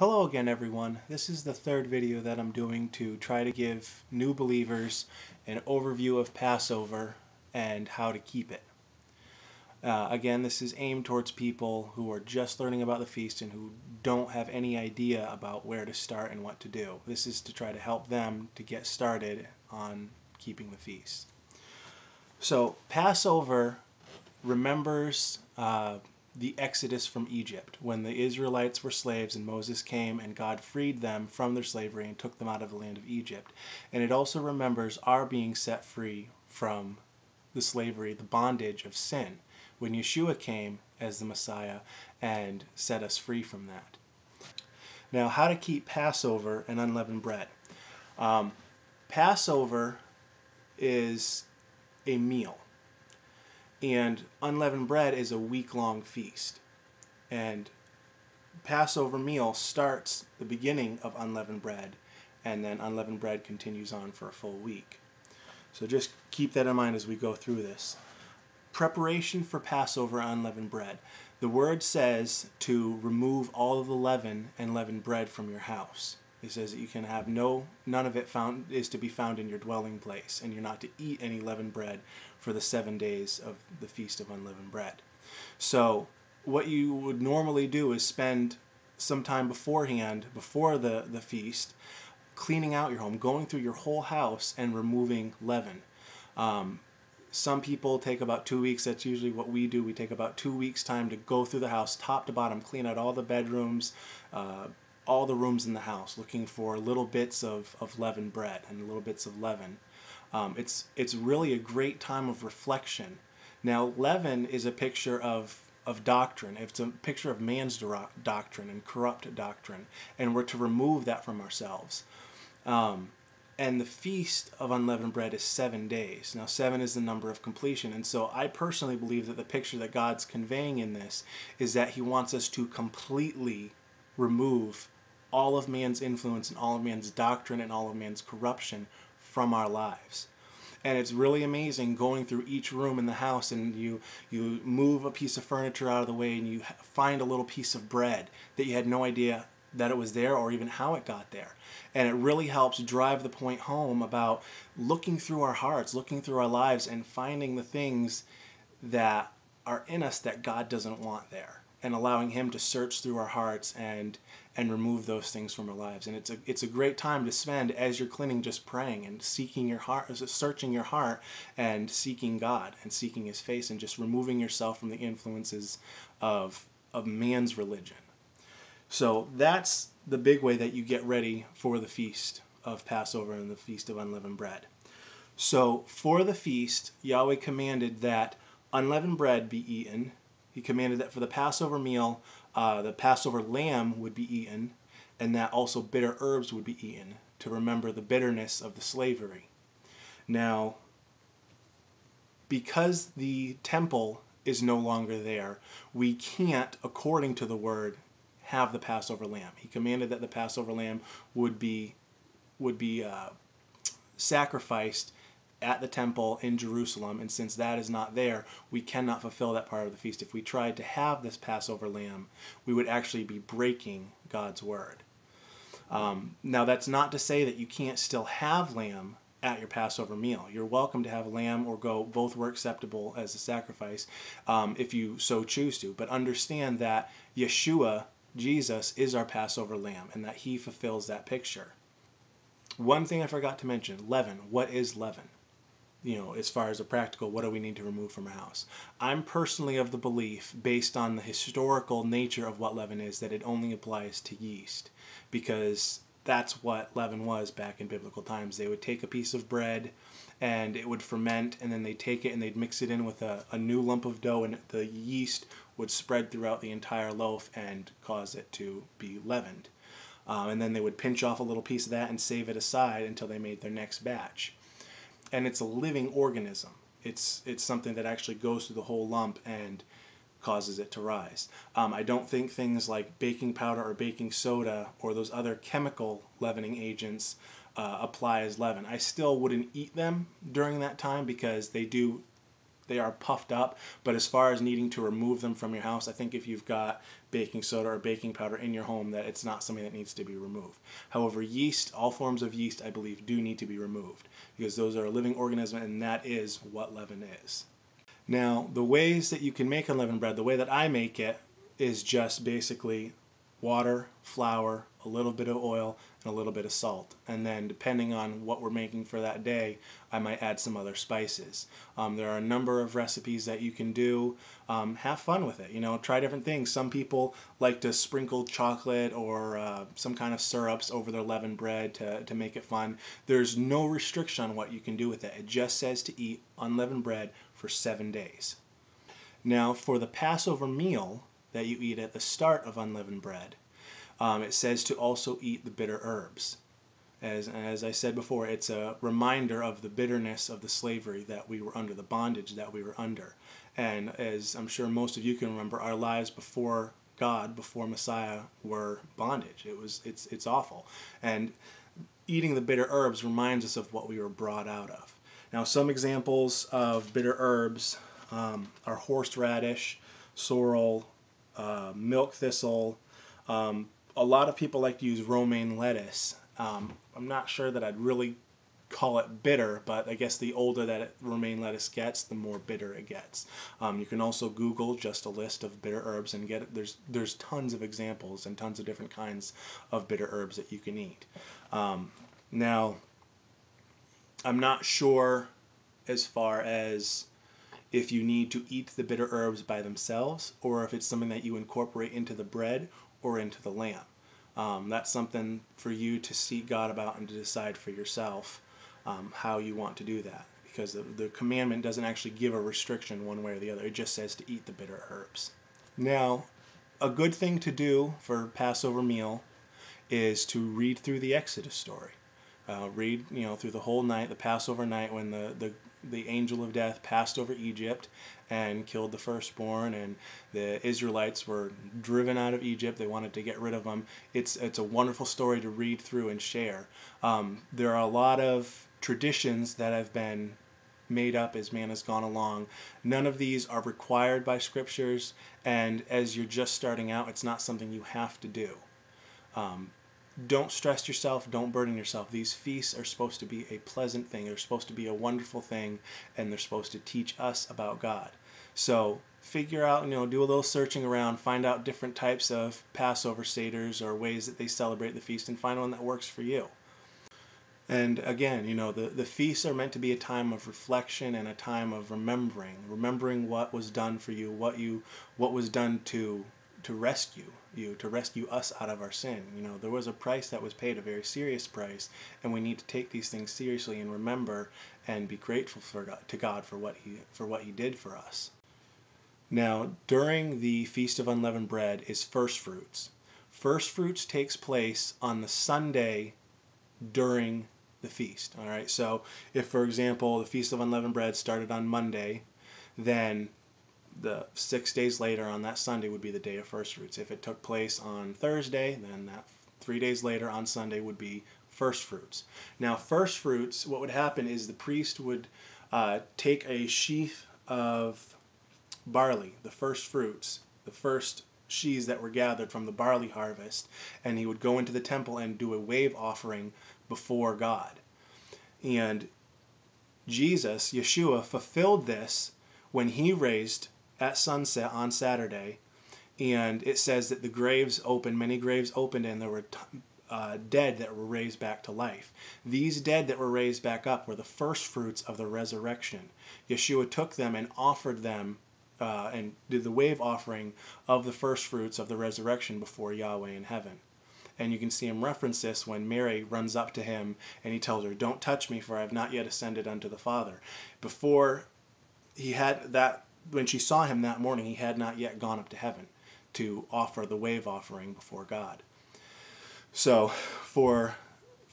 Hello again, everyone. This is the third video that I'm doing to try to give new believers an overview of Passover and how to keep it. Again, this is aimed towards people who are just learning about the feast and who don't have any idea about where to start and what to do. This is to try to help them to get started on keeping the feast. So, Passover remembers the Exodus from Egypt, when the Israelites were slaves and Moses came and God freed them from their slavery and took them out of the land of Egypt. And it also remembers our being set free from the slavery, the bondage of sin, when Yeshua came as the Messiah and set us free from that. Now, how to keep Passover and unleavened bread. Passover is a meal, and unleavened bread is a week-long feast. And Passover meal starts the beginning of unleavened bread, and then unleavened bread continues on for a full week. So just keep that in mind as we go through this. Preparation for Passover unleavened bread. The word says to remove all of the leaven and leavened bread from your house. It says that you can have none of it is to be found in your dwelling place, and you're not to eat any leavened bread for the 7 days of the Feast of Unleavened Bread. So what you would normally do is spend some time beforehand, before the feast, cleaning out your home, going through your whole house and removing leaven. Some people take about 2 weeks. That's usually what we do. We take about 2 weeks time to go through the house top to bottom, clean out all the bedrooms, all the rooms in the house, looking for little bits of leavened bread and little bits of leaven. It's really a great time of reflection. Now, leaven is a picture of doctrine. It's a picture of man's doctrine and corrupt doctrine, and we're to remove that from ourselves. And the Feast of Unleavened Bread is 7 days. Now, 7 is the number of completion, and so I personally believe that the picture that God's conveying in this is that He wants us to completely remove all of man's influence and all of man's doctrine and all of man's corruption from our lives. And it's really amazing going through each room in the house, and you move a piece of furniture out of the way and you find a little piece of bread that you had no idea that it was there or even how it got there. And it really helps drive the point home about looking through our hearts, looking through our lives, and finding the things that are in us that God doesn't want there, and allowing Him to search through our hearts and remove those things from our lives. And it's a great time to spend as you're cleaning, just praying and seeking your heart, searching your heart and seeking God and seeking His face, and just removing yourself from the influences of man's religion. So that's the big way that you get ready for the Feast of Passover and the Feast of Unleavened Bread. So for the feast, Yahweh commanded that unleavened bread be eaten. He commanded that for the Passover meal, the Passover lamb would be eaten, and that also bitter herbs would be eaten to remember the bitterness of the slavery. Now, because the temple is no longer there, we can't, according to the word, have the Passover lamb. He commanded that the Passover lamb would be sacrificed at the temple in Jerusalem, and since that is not there, we cannot fulfill that part of the feast. If we tried to have this Passover lamb, we would actually be breaking God's word. Now, that's not to say that you can't still have lamb at your Passover meal. You're welcome to have lamb or goat. Both were acceptable as a sacrifice if you so choose to. But understand that Yeshua, Jesus, is our Passover lamb, and that He fulfills that picture. One thing I forgot to mention, leaven. What is leaven? As far as a practical, what do we need to remove from our house? I'm personally of the belief, based on the historical nature of what leaven is, that it only applies to yeast, because that's what leaven was back in biblical times. They would take a piece of bread and it would ferment, and then they'd take it and they'd mix it in with a new lump of dough, and the yeast would spread throughout the entire loaf and cause it to be leavened. And then they would pinch off a little piece of that and save it aside until they made their next batch. And it's a living organism. It's something that actually goes through the whole lump and causes it to rise. I don't think things like baking powder or baking soda or those other chemical leavening agents apply as leaven. I still wouldn't eat them during that time, because they they are puffed up, but as far as needing to remove them from your house, I think if you've got baking soda or baking powder in your home, that it's not something that needs to be removed. However, yeast, all forms of yeast, I believe, do need to be removed because those are a living organism, and that is what leaven is. Now, the ways that you can make unleavened bread, the way that I make it is just basically water, flour, a little bit of oil, and a little bit of salt. And then depending on what we're making for that day, I might add some other spices. There are a number of recipes that you can do. Have fun with it. Try different things. Some people like to sprinkle chocolate or some kind of syrups over their leavened bread to make it fun. There's no restriction on what you can do with it. It just says to eat unleavened bread for 7 days. Now, for the Passover meal that you eat at the start of unleavened bread, it says to also eat the bitter herbs. As I said before, it's a reminder of the bitterness of the slavery that we were under, the bondage that we were under. And as I'm sure most of you can remember, our lives before God, before Messiah, were bondage. It's awful. And eating the bitter herbs reminds us of what we were brought out of. Now, some examples of bitter herbs are horseradish, sorrel, milk thistle. A lot of people like to use romaine lettuce. I'm not sure that I'd really call it bitter, but I guess the older that romaine lettuce gets, the more bitter it gets. You can also Google just a list of bitter herbs and get it. There's tons of examples and tons of different kinds of bitter herbs that you can eat. Now, I'm not sure as far as if you need to eat the bitter herbs by themselves or if it's something that you incorporate into the bread or into the lamb. That's something for you to seek God about and to decide for yourself how you want to do that, because the commandment doesn't actually give a restriction one way or the other. It just says to eat the bitter herbs. Now, a good thing to do for Passover meal is to read through the Exodus story. Read through the whole night, the Passover night, when the angel of death passed over Egypt and killed the firstborn, and the Israelites were driven out of Egypt. They wanted to get rid of them. It's a wonderful story to read through and share. There are a lot of traditions that have been made up as man has gone along. None of these are required by scriptures, and as you're just starting out, it's not something you have to do. Don't stress yourself, don't burden yourself. These feasts are supposed to be a pleasant thing. They're supposed to be a wonderful thing, and they're supposed to teach us about God. So figure out, do a little searching around, find out different types of Passover seders or ways that they celebrate the feast, and find one that works for you. And again, the feasts are meant to be a time of reflection and a time of remembering what was done for you, what was done to rescue you, to rescue us out of our sin. There was a price that was paid, a very serious price, and we need to take these things seriously and remember and be grateful to God for what he did for us. Now, during the Feast of Unleavened Bread is first fruits. First fruits takes place on the Sunday during the feast. All right, so if, for example, the Feast of Unleavened Bread started on Monday, then the 6 days later on that Sunday would be the day of first fruits. If it took place on Thursday, then that 3 days later on Sunday would be first fruits. Now, first fruits, what would happen is the priest would take a sheaf of barley, the first fruits, the first sheaves that were gathered from the barley harvest, and he would go into the temple and do a wave offering before God. And Jesus, Yeshua, fulfilled this when he raised at sunset on Saturday, and it says that the graves opened, many graves opened, and there were dead that were raised back to life. These dead that were raised back up were the first fruits of the resurrection. Yeshua took them and offered them and did the wave offering of the first fruits of the resurrection before Yahweh in heaven. And you can see him reference this when Mary runs up to him and he tells her, "Don't touch me, for I have not yet ascended unto the Father." Before he had that, when she saw him that morning, he had not yet gone up to heaven to offer the wave offering before God. So for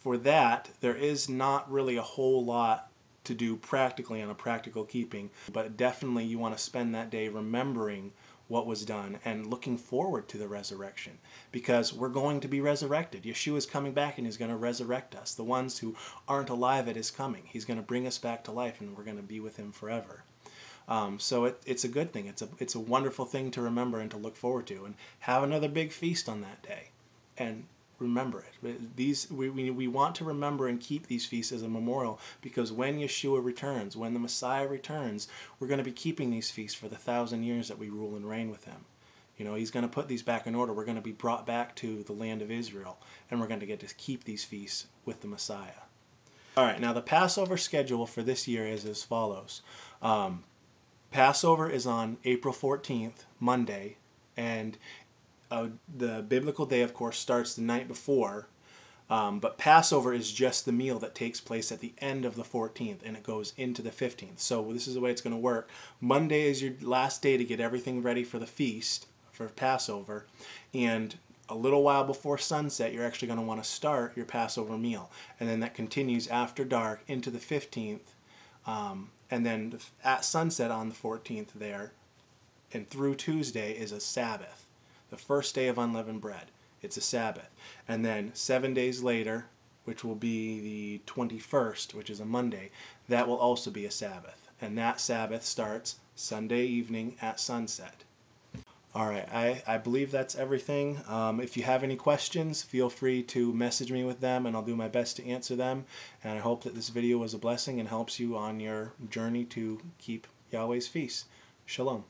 that, there is not really a whole lot to do practically on a practical keeping, but definitely you want to spend that day remembering what was done and looking forward to the resurrection, because we're going to be resurrected. Yeshua is coming back and he's going to resurrect us. The ones who aren't alive at his coming, he's going to bring us back to life and we're going to be with him forever. So it's a good thing. It's a wonderful thing to remember and to look forward to, and have another big feast on that day, and remember it. We want to remember and keep these feasts as a memorial, because when Yeshua returns, when the Messiah returns, we're going to be keeping these feasts for the 1,000 years that we rule and reign with him. You know, he's going to put these back in order. We're going to be brought back to the land of Israel, and we're going to get to keep these feasts with the Messiah. All right, now the Passover schedule for this year is as follows. Passover is on April 14th, Monday, and the biblical day, of course, starts the night before, but Passover is just the meal that takes place at the end of the 14th, and it goes into the 15th. So this is the way it's going to work. Monday is your last day to get everything ready for the feast, for Passover, and a little while before sunset, you're actually going to want to start your Passover meal, and then that continues after dark into the 15th, and then at sunset on the 14th there, and through Tuesday is a Sabbath. The first day of unleavened bread. It's a Sabbath. And then 7 days later, which will be the 21st, which is a Monday, that will also be a Sabbath. And that Sabbath starts Sunday evening at sunset. All right, I believe that's everything. If you have any questions, feel free to message me with them, and I'll do my best to answer them. And I hope that this video was a blessing and helps you on your journey to keep Yahweh's feast. Shalom.